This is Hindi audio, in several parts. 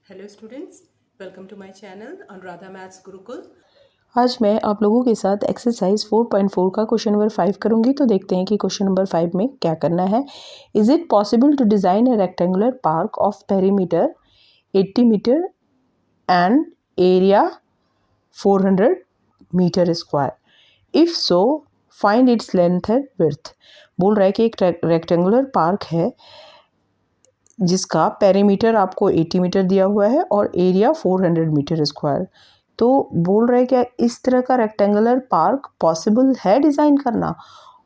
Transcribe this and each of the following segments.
Hello students, welcome to my channel Anuradha maths Gurukul. आज मैं आप लोगों के साथ एक्सरसाइज 4.4 का क्वेश्चन नंबर 5 करूंगी। तो देखते हैं कि क्वेश्चन नंबर 5 में क्या करना है। Is it possible to design a rectangular park of perimeter 80 metre and area 400 metre square? If so find its length and width. बोल रहा है कि एक रेक्टेंगुलर पार्क है जिसका पेरीमीटर आपको 80 मीटर दिया हुआ है और एरिया 400 मीटर स्क्वायर। तो बोल रहे हैं क्या इस तरह का रेक्टेंगुलर पार्क पॉसिबल है डिज़ाइन करना,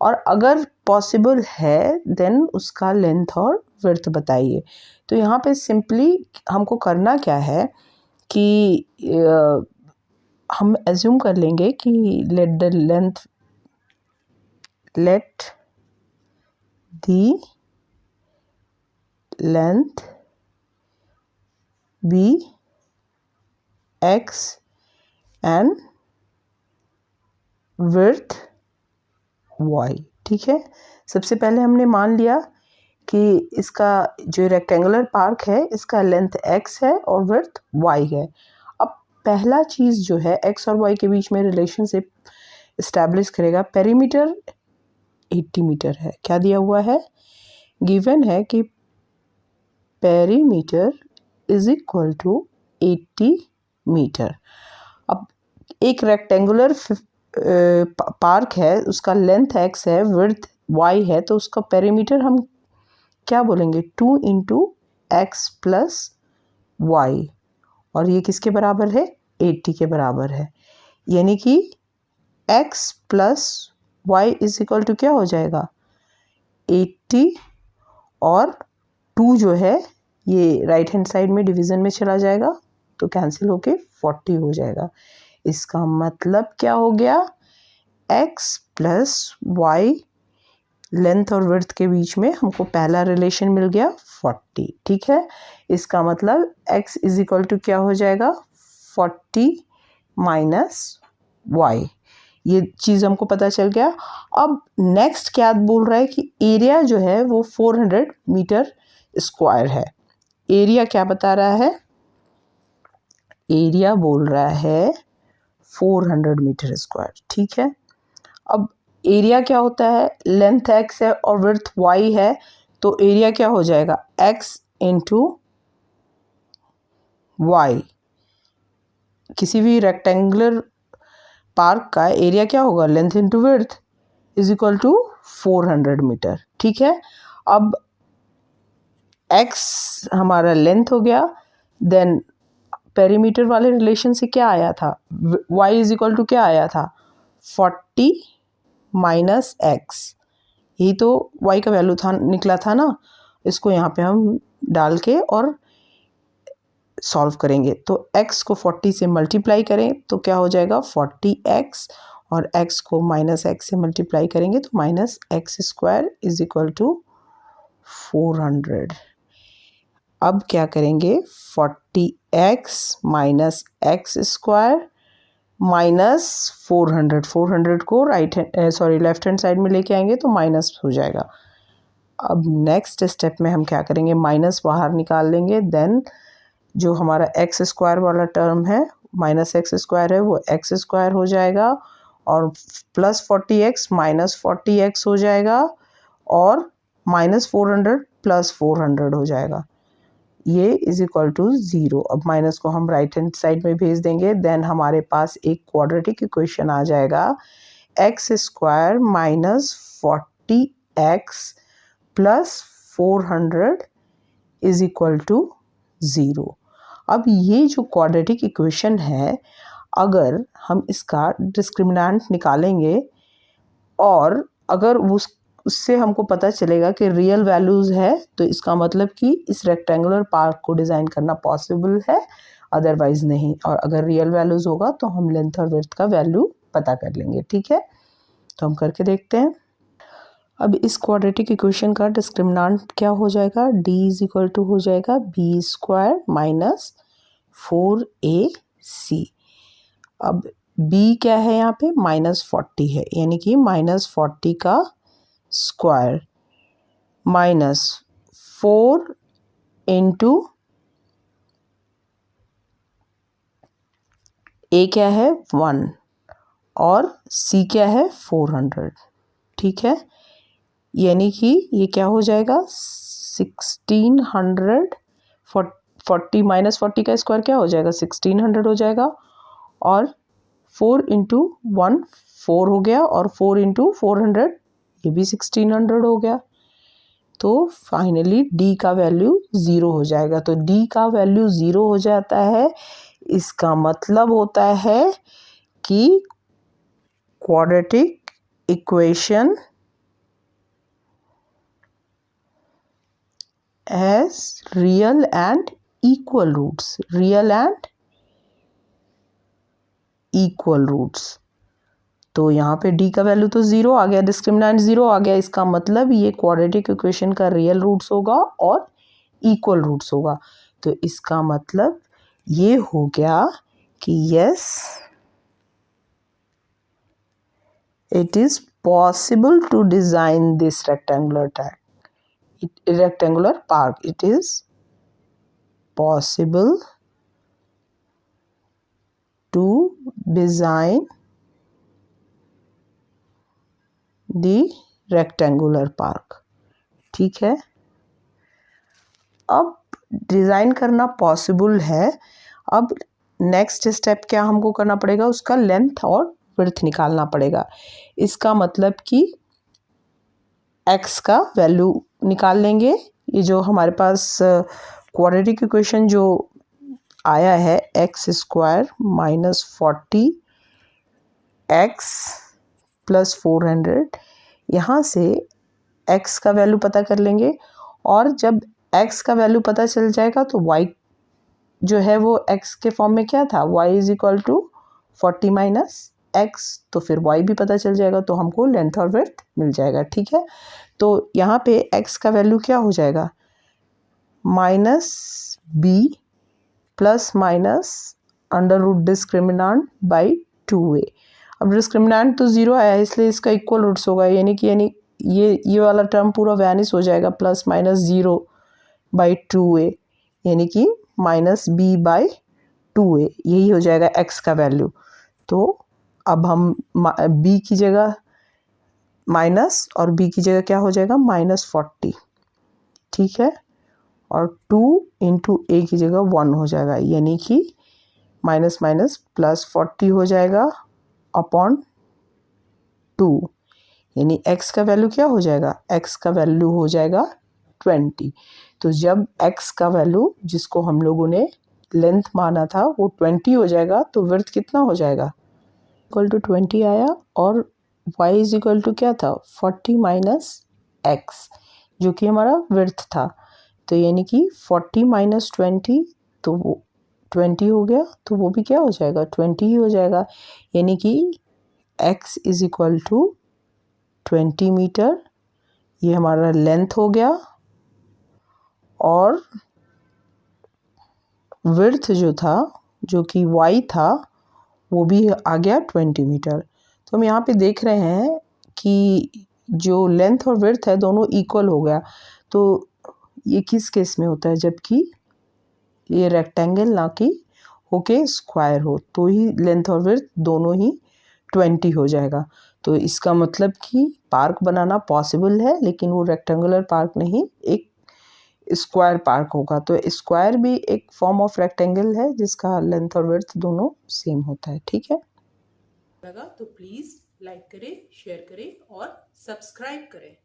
और अगर पॉसिबल है देन उसका लेंथ और विड्थ बताइए। तो यहाँ पे सिंपली हमको करना क्या है कि हम एज्यूम कर लेंगे कि let the length be x and width y। ठीक है, सबसे पहले हमने मान लिया कि इसका जो रेक्टेंगुलर पार्क है इसका लेंथ x है और विड्थ y है। अब पहला चीज़ जो है x और y के बीच में रिलेशनशिप इस्टेब्लिश करेगा। पेरीमीटर 80 मीटर है, क्या दिया हुआ है, गिवन है कि perimeter is equal to 80 metre. अब एक रेक्टेंगुलर पार्क है, उसका लेंथ x है, विड्थ y है, तो उसका पेरीमीटर हम क्या बोलेंगे, 2 इंटू एक्स प्लस वाई, और ये किसके बराबर है, 80 के बराबर है। यानी कि x plus y is equal to क्या हो जाएगा, 80, और 2 जो है ये राइट हैंड साइड में डिवीज़न में चला जाएगा तो कैंसिल होके 40 हो जाएगा। इसका मतलब क्या हो गया, x प्लस वाई लेंथ और विड्थ के बीच में हमको पहला रिलेशन मिल गया 40। ठीक है, इसका मतलब x इज इक्वल टू क्या हो जाएगा, 40 माइनस वाई। ये चीज़ हमको पता चल गया। अब नेक्स्ट क्या बोल रहा है कि एरिया जो है वो 400 मीटर स्क्वायर है। एरिया क्या बता रहा है, एरिया बोल रहा है 400 मीटर स्क्वायर। ठीक है, अब एरिया क्या होता है, लेंथ x है और विड्थ y है, तो एरिया क्या हो जाएगा, x इंटू वाई। किसी भी रेक्टेंगुलर पार्क का एरिया क्या होगा, length into width is equal to 400 metre. ठीक है, अब x हमारा लेंथ हो गया, देन पेरीमीटर वाले रिलेशन से क्या आया था, y इज इक्वल टू क्या आया था, 40 माइनस एक्स। यही तो y का वैल्यू था, निकला था ना। इसको यहाँ पे हम डाल के और सॉल्व करेंगे। तो x को 40 से मल्टीप्लाई करें तो क्या हो जाएगा, 40x, और x को माइनस एक्स से मल्टीप्लाई करेंगे तो minus x square is equal to 400। अब क्या करेंगे, 40x minus x square minus 400 को लेफ्ट हैंड साइड में लेके आएंगे तो माइनस हो जाएगा। अब नेक्स्ट स्टेप में हम क्या करेंगे, माइनस बाहर निकाल लेंगे, देन जो हमारा एक्स स्क्वायर वाला टर्म है, माइनस एक्स स्क्वायर है, वो एक्स स्क्वायर हो जाएगा, और प्लस 40x माइनस 40x हो जाएगा, और माइनस 400 प्लस 400 हो जाएगा। ये इज इक्वल टू 0। अब माइनस को हम राइट हैंड साइड में भेज देंगे, देन हमारे पास एक क्वाड्रेटिक इक्वेशन आ जाएगा, x square minus 40x plus 400 is equal to 0। अब ये जो क्वाड्रेटिक इक्वेशन है, अगर हम इसका डिस्क्रिमिनेंट निकालेंगे और अगर उससे हमको पता चलेगा कि रियल वैल्यूज़ है, तो इसका मतलब कि इस रेक्टेंगुलर पार्क को डिज़ाइन करना पॉसिबल है, अदरवाइज़ नहीं। और अगर रियल वैल्यूज़ होगा तो हम लेंथ और विड्थ का वैल्यू पता कर लेंगे। ठीक है, तो हम करके देखते हैं। अब इस क्वाड्रेटिक इक्वेशन का डिस्क्रिमिनेंट क्या हो जाएगा, d इज इक्वल टू हो जाएगा बी स्क्वायर माइनस 4ac। अब b क्या है यहाँ पे, -40 है, यानी कि -40 का स्क्वायर माइनस 4 इंटू ए क्या है 1 और सी क्या है 400, ठीक है। यानी कि ये क्या हो जाएगा 1600, 40 माइनस 40 का स्क्वायर क्या हो जाएगा 1600 हो जाएगा, और 4 इंटू 1 4 हो गया, और 4 इंटू 400 ये भी 1600 हो गया। तो फाइनली डी का वैल्यू 0 हो जाएगा। तो डी का वैल्यू 0 हो जाता है, इसका मतलब होता है कि quadratic equation has real and equal roots, real and equal roots। तो यहाँ पे d का वैल्यू तो 0 आ गया, डिस्क्रिमिनेंट 0 आ गया, इसका मतलब ये क्वाड्रेटिक इक्वेशन का रियल रूट्स होगा और इक्वल रूट्स होगा। तो इसका मतलब ये हो गया कि yes it is possible to design this rectangular park. It is possible to design the rectangular park, ठीक है। अब डिज़ाइन करना पॉसिबल है। अब नेक्स्ट स्टेप क्या हमको करना पड़ेगा, उसका लेंथ और विड्थ निकालना पड़ेगा। इसका मतलब कि x का वैल्यू निकाल लेंगे। ये जो हमारे पास क्वाड्रेटिक इक्वेशन जो आया है x square minus 40 x plus 400, यहाँ से x का वैल्यू पता कर लेंगे, और जब x का वैल्यू पता चल जाएगा तो y जो है वो x के फॉर्म में क्या था, y is equal to 40 minus x, तो फिर y भी पता चल जाएगा, तो हमको लेंथ और विड्थ मिल जाएगा, ठीक है। तो यहाँ पे x का वैल्यू क्या हो जाएगा minus b plus minus under root discriminant by 2a। अब डिस्क्रिमिनांट तो 0 आया है, इसलिए इसका इक्वल रूट्स होगा, यानी ये वाला टर्म पूरा वैनिश हो जाएगा, प्लस माइनस 0 बाई 2a, यानी कि माइनस b बाई 2a, यही हो जाएगा x का वैल्यू। तो अब हम b की जगह माइनस और b की जगह क्या हो जाएगा माइनस 40, ठीक है, और 2 इंटू a की जगह 1 हो जाएगा, यानी कि माइनस माइनस प्लस 40 हो जाएगा अपॉन 2, यानी x का वैल्यू क्या हो जाएगा, x का वैल्यू हो जाएगा 20। तो जब x का वैल्यू जिसको हम लोगों ने लेंथ माना था वो 20 हो जाएगा, तो विड्थ कितना हो जाएगा इक्वल टू 20 आया, और y इज इक्वल टू क्या था 40 माइनस एक्स, जो कि हमारा विड्थ था। तो यानी कि 40 माइनस 20, तो वो 20 हो गया, तो वो भी क्या हो जाएगा 20 ही हो जाएगा, यानी कि x is equal to 20 metre, ये हमारा लेंथ हो गया, और विड्थ जो था जो कि y था वो भी आ गया 20 मीटर। तो हम यहाँ पे देख रहे हैं कि जो लेंथ और विड्थ है दोनों इक्वल हो गया। तो ये किस केस में होता है, जबकि ये रेक्टेंगल ना कि होके स्क्वायर हो, तो ही लेंथ और विड्थ दोनों ही 20 हो जाएगा। तो इसका मतलब कि पार्क बनाना पॉसिबल है, लेकिन वो रेक्टेंगुलर पार्क नहीं, एक स्क्वायर पार्क होगा। तो स्क्वायर भी एक फॉर्म ऑफ रेक्टेंगल है जिसका लेंथ और विड्थ दोनों सेम होता है, ठीक है। लगा तो प्लीज लाइक करें, शेयर करें और सब्सक्राइब करें।